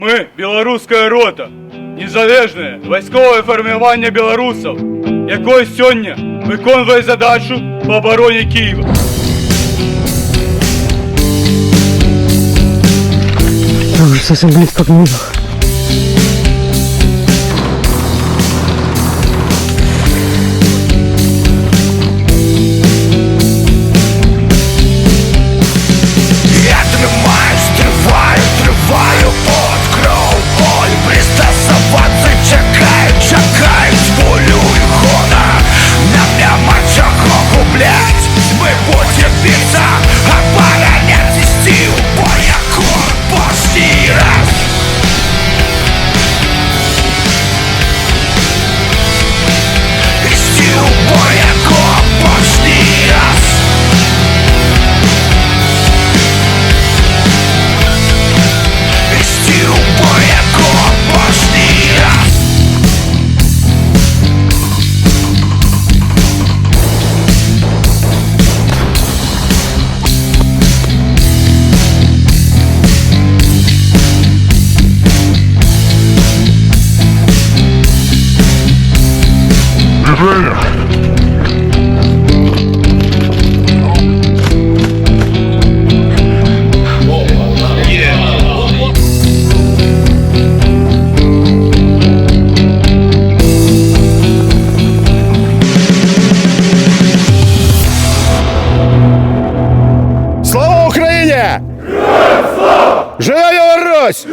Ми білоруська рота, незалежне військове формування білорусів, яке сьогодні виконує задачу по обороні Києва. Я уже совсем близко к нему. Я тримаюсь, триваю под кров боль. Пристосуватися чекають болю і года. Нам нема чого гублять. Ми будем биться, оборонять і стіл боя корпусний раз. І стіл боя корпусний раз. І стіл боя корпусний раз. Слава Україні! Живе Білорусь!